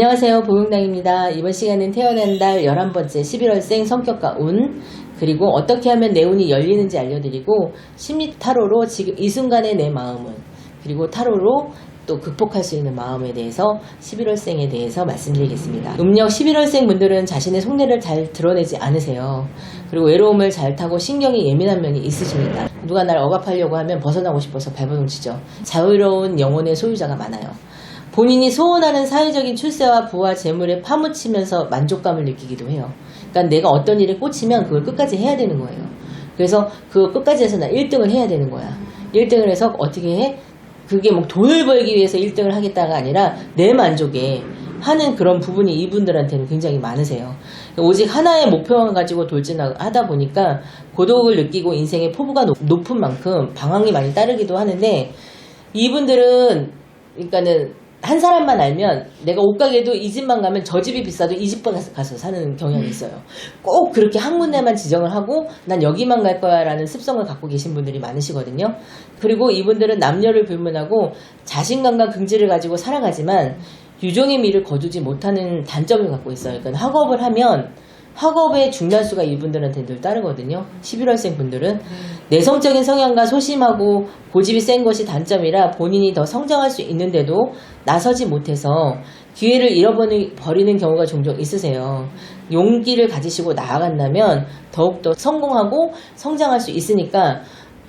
안녕하세요. 보용당입니다. 이번 시간은 태어난 달 11번째 11월생 성격과 운, 그리고 어떻게 하면 내 운이 열리는지 알려드리고, 심리 타로로 지금 이 순간의 내 마음은, 그리고 타로로 또 극복할 수 있는 마음에 대해서 11월생에 대해서 말씀드리겠습니다. 음력 11월생 분들은 자신의 속내를 잘 드러내지 않으세요. 그리고 외로움을 잘 타고 신경이 예민한 면이 있으십니다. 누가 날 억압하려고 하면 벗어나고 싶어서 발버둥치죠. 자유로운 영혼의 소유자가 많아요. 본인이 소원하는 사회적인 출세와 부와 재물에 파묻히면서 만족감을 느끼기도 해요. 그러니까 내가 어떤 일에 꽂히면 그걸 끝까지 해야 되는 거예요. 그래서 그거 끝까지 해서 나 1등을 해야 되는 거야. 1등을 해서 어떻게 해? 그게 뭐 돈을 벌기 위해서 1등을 하겠다가 아니라 내 만족에 하는 그런 부분이 이분들한테는 굉장히 많으세요. 오직 하나의 목표만 가지고 돌진하다 보니까 고독을 느끼고 인생의 포부가 높은 만큼 방황이 많이 따르기도 하는데, 이분들은 그러니까는 한 사람만 알면 내가 옷가게도 이 집만 가면 저 집이 비싸도 이 집 가서 사는 경향이 있어요. 꼭 그렇게 한 군데만 지정을 하고 난 여기만 갈 거야 라는 습성을 갖고 계신 분들이 많으시거든요. 그리고 이분들은 남녀를 불문하고 자신감과 긍지를 가지고 살아가지만 유종의 미를 거두지 못하는 단점을 갖고 있어요. 그러니까 학업을 하면 학업의 중단수가 이분들한테 늘 따르거든요. 11월생 분들은 내성적인 성향과 소심하고 고집이 센 것이 단점이라 본인이 더 성장할 수 있는데도 나서지 못해서 기회를 잃어버리는 경우가 종종 있으세요. 용기를 가지시고 나아간다면 더욱더 성공하고 성장할 수 있으니까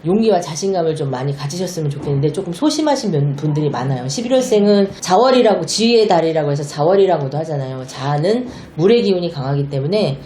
용기와 자신감을 좀 많이 가지셨으면 좋겠는데 조금 소심하신 분들이 많아요. 11월생은 자월이라고, 지위의 달이라고 해서 자월이라고도 하잖아요. 자는 물의 기운이 강하기 때문에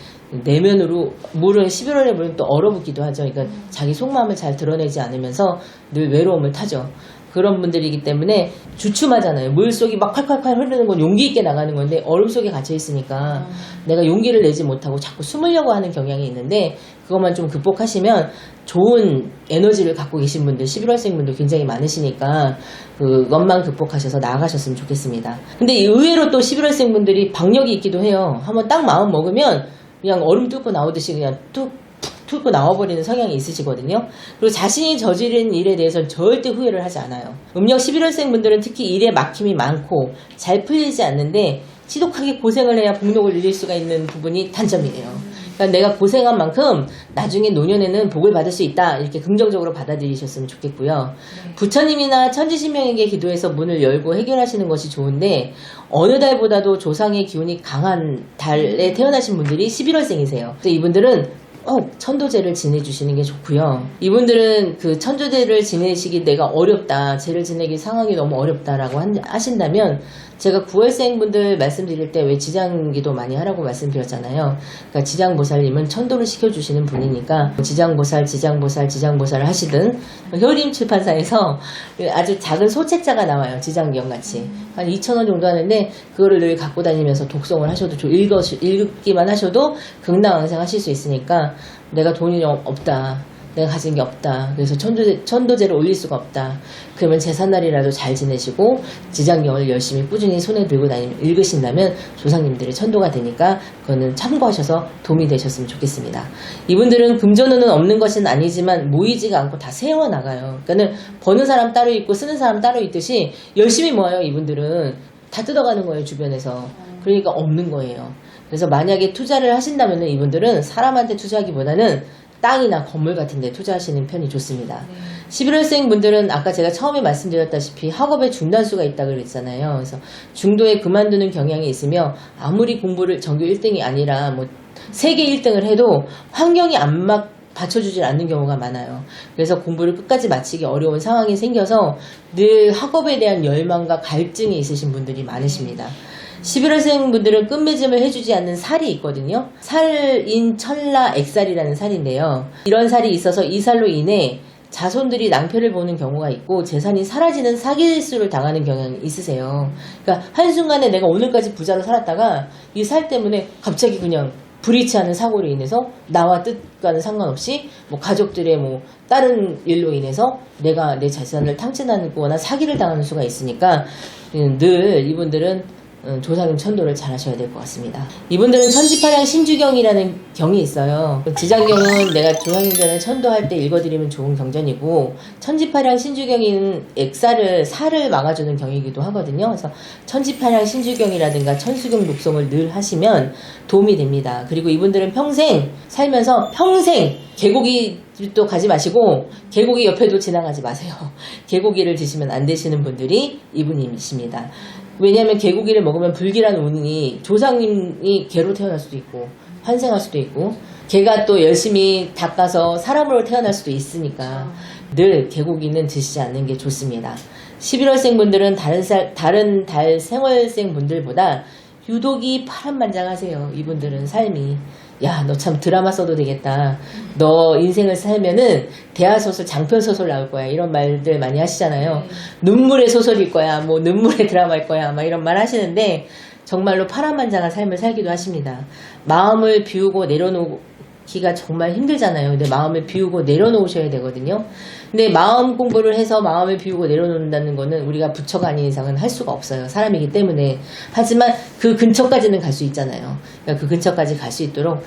내면으로 물은 11월에 물은 또 얼어붙기도 하죠. 그러니까 자기 속마음을 잘 드러내지 않으면서 늘 외로움을 타죠. 그런 분들이기 때문에 주춤하잖아요. 물 속이 막 콸콸콸 흐르는 건 용기 있게 나가는 건데 얼음 속에 갇혀 있으니까 내가 용기를 내지 못하고 자꾸 숨으려고 하는 경향이 있는데, 그것만 좀 극복하시면 좋은 에너지를 갖고 계신 분들, 11월생 분들 굉장히 많으시니까 그것만 극복하셔서 나아가셨으면 좋겠습니다. 근데 의외로 또 11월생 분들이 박력이 있기도 해요. 한번 딱 마음 먹으면 그냥 얼음 뚫고 나오듯이 그냥 뚫고 나와버리는 성향이 있으시거든요. 그리고 자신이 저지른 일에 대해서는 절대 후회를 하지 않아요. 음력 11월생 분들은 특히 일에 막힘이 많고 잘 풀리지 않는데 지독하게 고생을 해야 복록을 누릴 수가 있는 부분이 단점이에요. 그러니까 내가 고생한 만큼 나중에 노년에는 복을 받을 수 있다, 이렇게 긍정적으로 받아들이셨으면 좋겠고요. 부처님이나 천지신명에게 기도해서 문을 열고 해결하시는 것이 좋은데, 어느 달보다도 조상의 기운이 강한 달에 태어나신 분들이 11월생이세요. 이분들은 천도제를 지내주시는 게 좋고요. 이분들은 그 천도제를 지내시기 내가 어렵다, 제를 지내기 상황이 너무 어렵다라고 하신다면, 제가 9월생 분들 말씀드릴 때 왜 지장기도 많이 하라고 말씀드렸잖아요. 그러니까 지장보살님은 천도를 시켜주시는 분이니까 지장보살을 하시든, 효림 출판사에서 아주 작은 소책자가 나와요. 지장기형같이 한 2,000원 정도 하는데 그거를 늘 갖고 다니면서 독송을 하셔도 읽기만 하셔도 극락왕생 하실 수 있으니까, 내가 돈이 없다, 내가 가진 게 없다, 그래서 천도제를 올릴 수가 없다, 그러면 제삿날이라도 잘 지내시고 지장경을 열심히 꾸준히 손에 들고 다니면 읽으신다면 조상님들의 천도가 되니까 그거는 참고하셔서 도움이 되셨으면 좋겠습니다. 이분들은 금전운은 없는 것은 아니지만 모이지가 않고 다 세워나가요. 그러니까 버는 사람 따로 있고 쓰는 사람 따로 있듯이 열심히 모아요. 이분들은 다 뜯어가는 거예요, 주변에서. 그러니까 없는 거예요. 그래서 만약에 투자를 하신다면 이분들은 사람한테 투자하기보다는 땅이나 건물 같은 데 투자하시는 편이 좋습니다. 11월생 분들은 아까 제가 처음에 말씀드렸다시피 학업에 중단수가 있다고 그랬잖아요. 그래서 중도에 그만두는 경향이 있으며, 아무리 공부를 전교 1등이 아니라 뭐 세계 1등을 해도 환경이 안 받쳐주질 않는 경우가 많아요. 그래서 공부를 끝까지 마치기 어려운 상황이 생겨서 늘 학업에 대한 열망과 갈증이 있으신 분들이 많으십니다. 11월생 분들은 끝맺음을 해주지 않는 살이 있거든요. 살인 천라 액살이라는 살인데요. 이런 살이 있어서 이 살로 인해 자손들이 낭패를 보는 경우가 있고 재산이 사라지는 사기수를 당하는 경향이 있으세요. 그러니까 한순간에 내가 오늘까지 부자로 살았다가 이 살 때문에 갑자기 그냥 불이치하는 사고로 인해서 나와 뜻과는 상관없이 뭐 가족들의 뭐 다른 일로 인해서 내가 내 재산을 탕진하거나 사기를 당하는 수가 있으니까 늘 이분들은 조상님 천도를 잘 하셔야 될 것 같습니다. 이분들은 천지파량 신주경이라는 경이 있어요. 지장경은 내가 조상님 전에 천도할 때 읽어드리면 좋은 경전이고, 천지파량 신주경은 살을 막아주는 경이기도 하거든요. 그래서 천지파량 신주경이라든가 천수경 독송을 늘 하시면 도움이 됩니다. 그리고 이분들은 평생 살면서 개고기도 가지 마시고 개고기 옆에도 지나가지 마세요. 개고기를 드시면 안 되시는 분들이 이분님이십니다. 왜냐하면 개고기를 먹으면 불길한 운이 조상님이 개로 태어날 수도 있고 환생할 수도 있고, 개가 또 열심히 닦아서 사람으로 태어날 수도 있으니까 늘 개고기는 드시지 않는 게 좋습니다. 11월생 분들은 다른 달 생월생 분들보다 유독이 파란만장하세요. 이분들은 삶이, 야, 너 참 드라마 써도 되겠다, 너 인생을 살면은 대하소설, 장편소설 나올 거야, 이런 말들 많이 하시잖아요. 눈물의 소설일 거야, 뭐 눈물의 드라마일 거야, 막 이런 말 하시는데 정말로 파란만장한 삶을 살기도 하십니다. 마음을 비우고 내려놓기가 정말 힘들잖아요. 근데 마음을 비우고 내려놓으셔야 되거든요. 근데 마음 공부를 해서 마음을 비우고 내려놓는다는 거는 우리가 부처가 아닌 이상은 할 수가 없어요. 사람이기 때문에. 하지만 그 근처까지는 갈 수 있잖아요. 그러니까 그 근처까지 갈 수 있도록,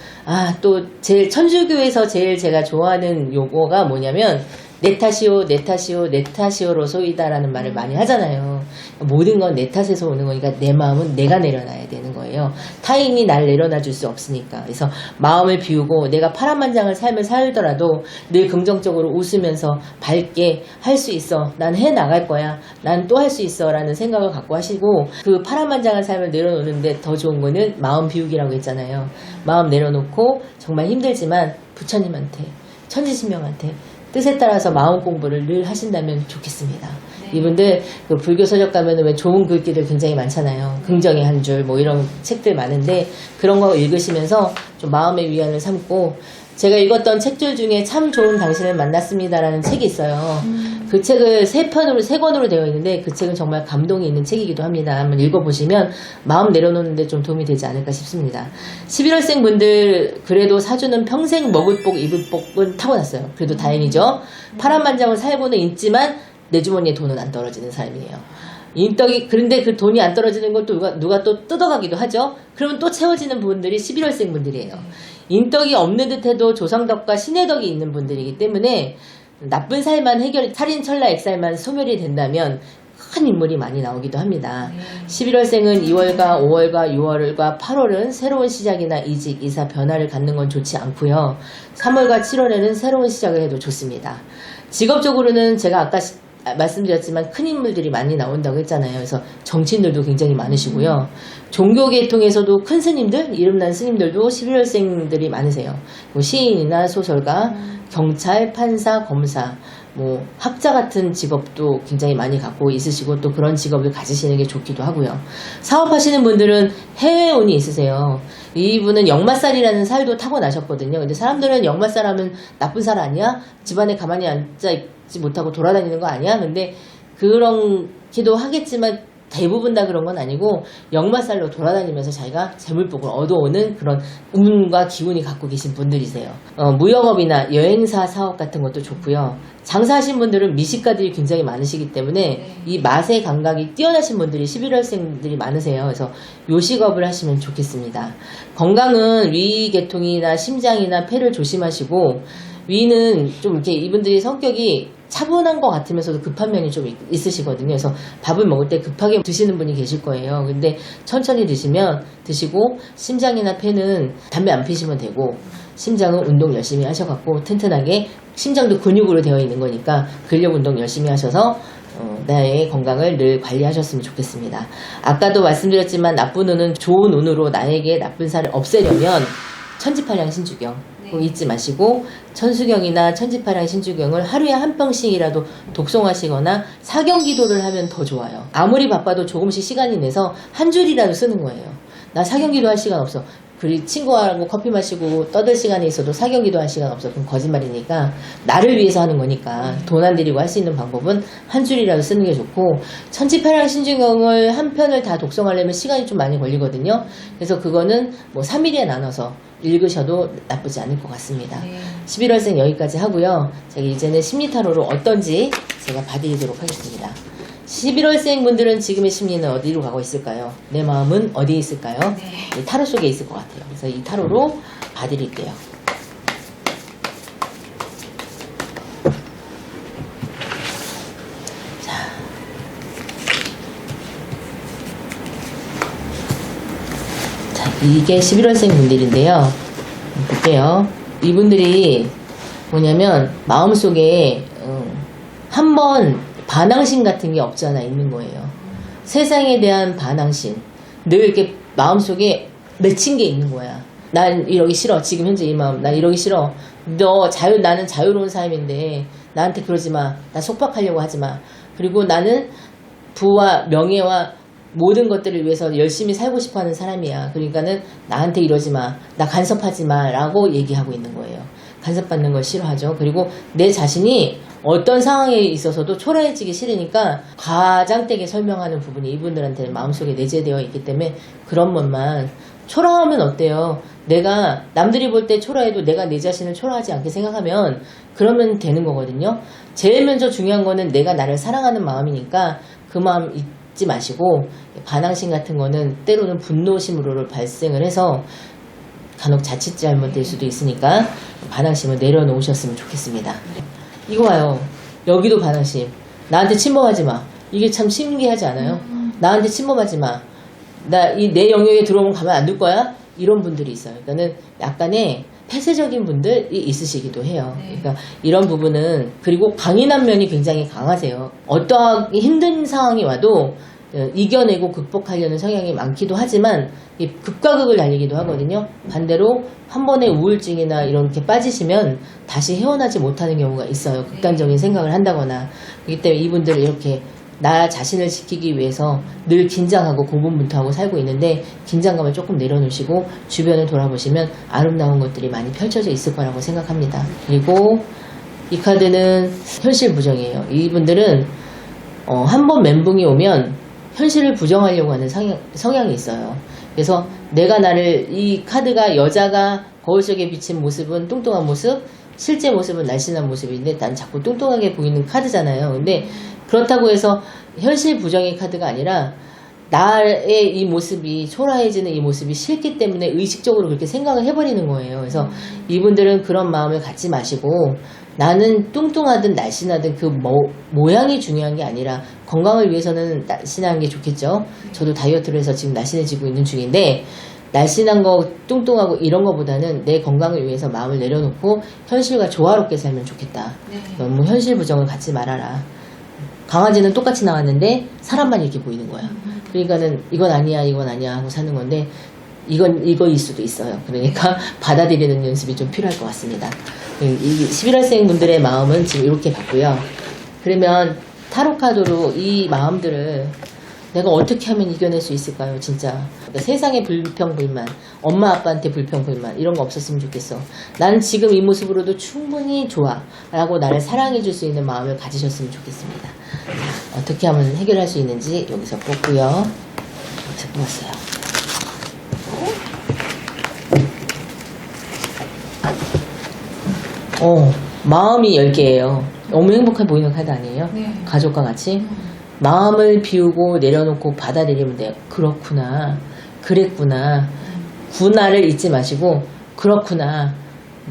또 제일 천주교에서 제일 제가 좋아하는 요거가 뭐냐면 내 탓이오, 내 탓이오, 내 탓이오로소이다라는 말을 많이 하잖아요. 모든 건 내 탓에서 오는 거니까 내 마음은 내가 내려놔야 되는 거예요. 타인이 날 내려놔 줄 수 없으니까. 그래서 마음을 비우고 내가 파란만장한 삶을 살더라도 늘 긍정적으로 웃으면서 밝게 할 수 있어, 난 해나갈 거야, 난 또 할 수 있어 라는 생각을 갖고 하시고, 그 파란만장한 삶을 내려놓는데 더 좋은 거는 마음 비우기라고 했잖아요. 마음 내려놓고 정말 힘들지만 부처님한테, 천지신명한테 뜻에 따라서 마음 공부를 늘 하신다면 좋겠습니다. 이분들 그 불교 서적 가면은 왜 좋은 글귀들 굉장히 많잖아요. 긍정의 한 줄 뭐 이런 책들 많은데 그런 거 읽으시면서 좀 마음의 위안을 삼고, 제가 읽었던 책들 중에 참 좋은 당신을 만났습니다라는 책이 있어요. 그 책을 3권으로 되어 있는데 그 책은 정말 감동이 있는 책이기도 합니다. 한번 읽어보시면 마음 내려놓는데 좀 도움이 되지 않을까 싶습니다. 11월생 분들 그래도 사주는 평생 먹을 복 입을 복은 타고났어요. 그래도 다행이죠. 파란만장을 살고는 있지만 내 주머니에 돈은 안 떨어지는 사람이에요. 인덕이, 그런데 그 돈이 안 떨어지는 걸 또 누가 또 뜯어가기도 하죠. 그러면 또 채워지는 분들이 11월생 분들이에요. 인덕이 없는 듯해도 조상덕과 신의 덕이 있는 분들이기 때문에 나쁜 살만 살인천라 액살만 소멸이 된다면 큰 인물이 많이 나오기도 합니다. 11월생은 2월과 5월과 6월과 8월은 새로운 시작이나 이직, 이사, 변화를 갖는 건 좋지 않고요. 3월과 7월에는 새로운 시작을 해도 좋습니다. 직업적으로는 제가 아까 말씀드렸지만 큰 인물들이 많이 나온다고 했잖아요. 그래서 정치인들도 굉장히 많으시고요. 종교 계통에서도 큰 스님들, 이름난 스님들도 11월생들이 많으세요. 뭐 시인이나 소설가, 경찰, 판사, 검사, 뭐 학자 같은 직업도 굉장히 많이 갖고 있으시고, 또 그런 직업을 가지시는 게 좋기도 하고요. 사업하시는 분들은 해외운이 있으세요. 이분은 역마살이라는 살도 타고나셨거든요. 근데 사람들은 역마살 하면 나쁜 살 아니야? 집안에 가만히 앉아있지 못하고 돌아다니는 거 아니야? 근데 그렇기도 하겠지만 대부분 다 그런 건 아니고, 역마살로 돌아다니면서 자기가 재물복을 얻어오는 그런 운과 기운이 갖고 계신 분들이세요. 무역업이나 여행사 사업 같은 것도 좋고요. 장사하신 분들은 미식가들이 굉장히 많으시기 때문에 이 맛의 감각이 뛰어나신 분들이 11월생들이 많으세요. 그래서 요식업을 하시면 좋겠습니다. 건강은 위계통이나 심장이나 폐를 조심하시고, 위는 좀 이렇게 이분들이 성격이 차분한 것 같으면서도 급한 면이 좀 있으시거든요. 그래서 밥을 먹을 때 급하게 드시는 분이 계실 거예요. 근데 천천히 드시고, 심장이나 폐는 담배 안 피시면 되고, 심장은 운동 열심히 하셔갖고 튼튼하게, 심장도 근육으로 되어 있는 거니까 근력 운동 열심히 하셔서 나의 건강을 늘 관리하셨으면 좋겠습니다. 아까도 말씀드렸지만 나쁜 운은 좋은 운으로 나에게 나쁜 살을 없애려면 천지파량 신주경 꼭 잊지 마시고, 천수경이나 천지파량 신주경을 하루에 한 병씩이라도 독송하시거나 사경기도를 하면 더 좋아요. 아무리 바빠도 조금씩 시간이 내서 한 줄이라도 쓰는 거예요. 나 사경기도 할 시간 없어. 그리고 친구하고 커피 마시고 떠들 시간이 있어도 사경기도 할 시간 없어. 그럼 거짓말이니까, 나를 위해서 하는 거니까 돈 안 들이고 할 수 있는 방법은 한 줄이라도 쓰는 게 좋고, 천지파량 신주경을 한 편을 다 독송하려면 시간이 좀 많이 걸리거든요. 그래서 그거는 뭐 3일에 나눠서 읽으셔도 나쁘지 않을 것 같습니다. 11월생 여기까지 하고요. 제가 이제는 심리타로로 어떤지 제가 봐드리도록 하겠습니다. 11월생 분들은 지금의 심리는 어디로 가고 있을까요? 내 마음은 어디에 있을까요? 이 타로 속에 있을 것 같아요. 그래서 이 타로로 봐드릴게요. 이게 11월생 분들인데요. 볼게요. 이분들이 뭐냐면 마음속에 한번 반항심 같은 게 없지 않아 있는 거예요. 세상에 대한 반항심. 늘 이렇게 마음속에 맺힌 게 있는 거야. 난 이러기 싫어. 지금 현재 이 마음. 난 이러기 싫어. 나는 자유로운 사람인데 나한테 그러지 마. 나 속박하려고 하지 마. 그리고 나는 부와 명예와 모든 것들을 위해서 열심히 살고 싶어 하는 사람이야. 그러니까는 나한테 이러지 마. 나 간섭하지 마. 라고 얘기하고 있는 거예요. 간섭받는 걸 싫어하죠. 그리고 내 자신이 어떤 상황에 있어서도 초라해지기 싫으니까 가장되게 설명하는 부분이 이분들한테는 마음속에 내재되어 있기 때문에 그런 것만 초라하면 어때요? 내가 남들이 볼 때 초라해도 내가 내 자신을 초라하지 않게 생각하면 그러면 되는 거거든요. 제일 먼저 중요한 거는 내가 나를 사랑하는 마음이니까 그 마음 잊지 마시고 반항심 같은 거는 때로는 분노심으로 발생을 해서 간혹 자칫 잘못될 수도 있으니까 반항심을 내려놓으셨으면 좋겠습니다. 이거 봐요. 여기도 반항심. 나한테 침범하지 마. 이게 참 신기하지 않아요? 나한테 침범하지 마. 내 영역에 들어오면 가만 안 둘 거야? 이런 분들이 있어요. 그러니까는 약간의 폐쇄적인 분들이 있으시기도 해요. 그러니까 이런 부분은, 그리고 강인한 면이 굉장히 강하세요. 어떠한 힘든 상황이 와도 이겨내고 극복하려는 성향이 많기도 하지만 극과 극을 달리기도 하거든요. 반대로 한 번의 우울증이나 이렇게 빠지시면 다시 헤어나지 못하는 경우가 있어요. 극단적인 생각을 한다거나. 그렇기 때문에 이분들은 이렇게 나 자신을 지키기 위해서 늘 긴장하고 고분분투하고 살고 있는데 긴장감을 조금 내려놓으시고 주변을 돌아보시면 아름다운 것들이 많이 펼쳐져 있을 거라고 생각합니다. 그리고 이 카드는 현실 부정이에요. 이분들은 한 번 멘붕이 오면 현실을 부정하려고 하는 성향이 있어요. 그래서 이 카드가 여자가 거울 속에 비친 모습은 뚱뚱한 모습, 실제 모습은 날씬한 모습인데 난 자꾸 뚱뚱하게 보이는 카드잖아요. 근데 그렇다고 해서 현실 부정의 카드가 아니라 나의 이 모습이, 초라해지는 이 모습이 싫기 때문에 의식적으로 그렇게 생각을 해버리는 거예요. 그래서 이분들은 그런 마음을 갖지 마시고 나는 뚱뚱하든 날씬하든 그 모양이 중요한 게 아니라 건강을 위해서는 날씬한 게 좋겠죠. 저도 다이어트를 해서 지금 날씬해지고 있는 중인데 날씬한 거, 뚱뚱하고 이런 거보다는 내 건강을 위해서 마음을 내려놓고 현실과 조화롭게 살면 좋겠다. 너무 현실 부정을 갖지 말아라. 강아지는 똑같이 나왔는데 사람만 이렇게 보이는 거야. 그러니까는 이건 아니야 하고 사는 건데 이거일 수도 있어요. 그러니까 받아들이는 연습이 좀 필요할 것 같습니다. 이 11월생 분들의 마음은 지금 이렇게 봤고요. 그러면 타로 카드로 이 마음들을 내가 어떻게 하면 이겨낼 수 있을까요? 진짜 그러니까 세상에 불평불만, 엄마 아빠한테 불평불만 이런 거 없었으면 좋겠어. 나는 지금 이 모습으로도 충분히 좋아 라고 나를 사랑해 줄 수 있는 마음을 가지셨으면 좋겠습니다. 어떻게 하면 해결할 수 있는지 여기서 뽑고요. 여기서 뽑았어요. 마음이 10개예요. 너무 행복해 보이는 카드 아니에요? 네. 가족과 같이 마음을 비우고 내려놓고 받아들이면 돼요. 그렇구나, 그랬구나, 구나를 잊지 마시고 그렇구나,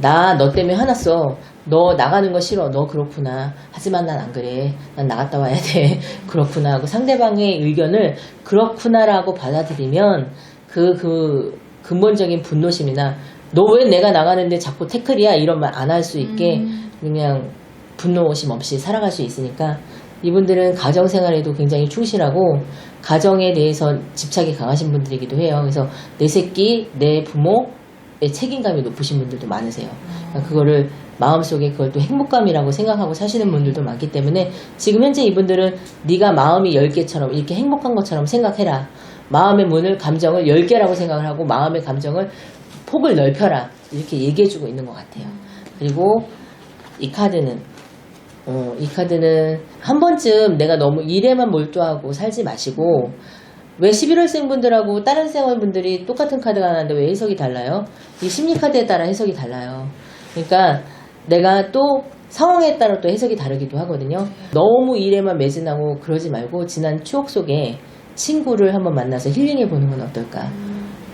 너 때문에 화났어, 너 나가는 거 싫어, 너 그렇구나, 하지만 난 안 그래, 난 나갔다 와야 돼, 그렇구나 하고 상대방의 의견을 그렇구나라고 받아들이면 그 근본적인 분노심이나 너 왜 내가 나가는데 자꾸 태클이야 이런 말 안 할 수 있게 그냥 분노심 없이 살아갈 수 있으니까 이분들은 가정생활에도 굉장히 충실하고 가정에 대해서 집착이 강하신 분들이기도 해요. 그래서 내 새끼, 내 부모의 책임감이 높으신 분들도 많으세요. 그러니까 그거를 마음속에 그걸 또 행복감이라고 생각하고 사시는 분들도 많기 때문에 지금 현재 이분들은 네가 마음이 10개처럼 이렇게 행복한 것처럼 생각해라. 마음의 문을, 감정을 10개라고 생각을 하고 마음의 감정을 폭을 넓혀라. 이렇게 얘기해주고 있는 것 같아요. 그리고 이 카드는 한 번쯤 내가 너무 일에만 몰두하고 살지 마시고 왜 11월생 분들하고 다른 생활분들이 똑같은 카드가 나왔는데 왜 해석이 달라요? 이 심리 카드에 따라 해석이 달라요. 그러니까 내가 또 상황에 따라 또 해석이 다르기도 하거든요. 너무 일에만 매진하고 그러지 말고 지난 추억 속에 친구를 한번 만나서 힐링해 보는 건 어떨까?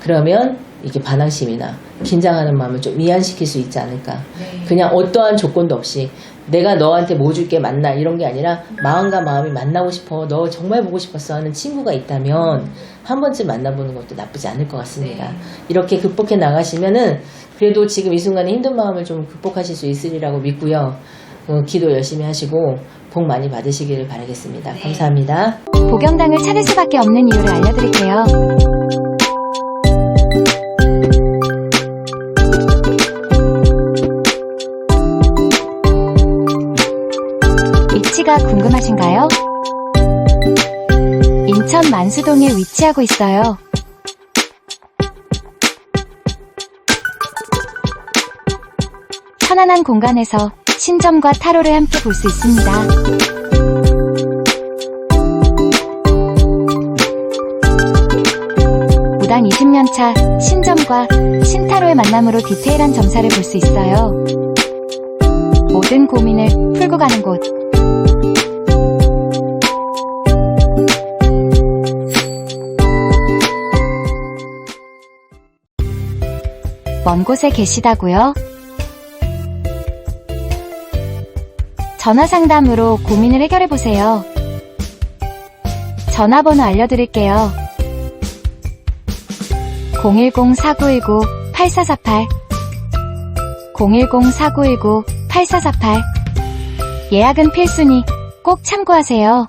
그러면 이게 반항심이나 긴장하는 마음을 좀 이완시킬 수 있지 않을까? 그냥 어떠한 조건도 없이 내가 너한테 뭐 줄게 만나 이런 게 아니라 마음과 마음이 만나고 싶어 너 정말 보고 싶었어 하는 친구가 있다면 한 번쯤 만나보는 것도 나쁘지 않을 것 같습니다. 이렇게 극복해 나가시면은 그래도 지금 이 순간에 힘든 마음을 좀 극복하실 수 있으리라고 믿고요. 기도 열심히 하시고 복 많이 받으시기를 바라겠습니다. 감사합니다. 복영당을 찾을 수밖에 없는 이유를 알려드릴게요. 위치가 궁금하신가요? 인천 만수동에 위치하고 있어요. 편안한 공간에서 신점과 타로를 함께 볼 수 있습니다. 무당 20년차 신점과 신타로의 만남으로 디테일한 점사를 볼 수 있어요. 모든 고민을 풀고 가는 곳. 먼 곳에 계시다고요? 전화 상담으로 고민을 해결해보세요. 전화번호 알려드릴게요. 010-4919-8448 010-4919-8448 예약은 필수니 꼭 참고하세요.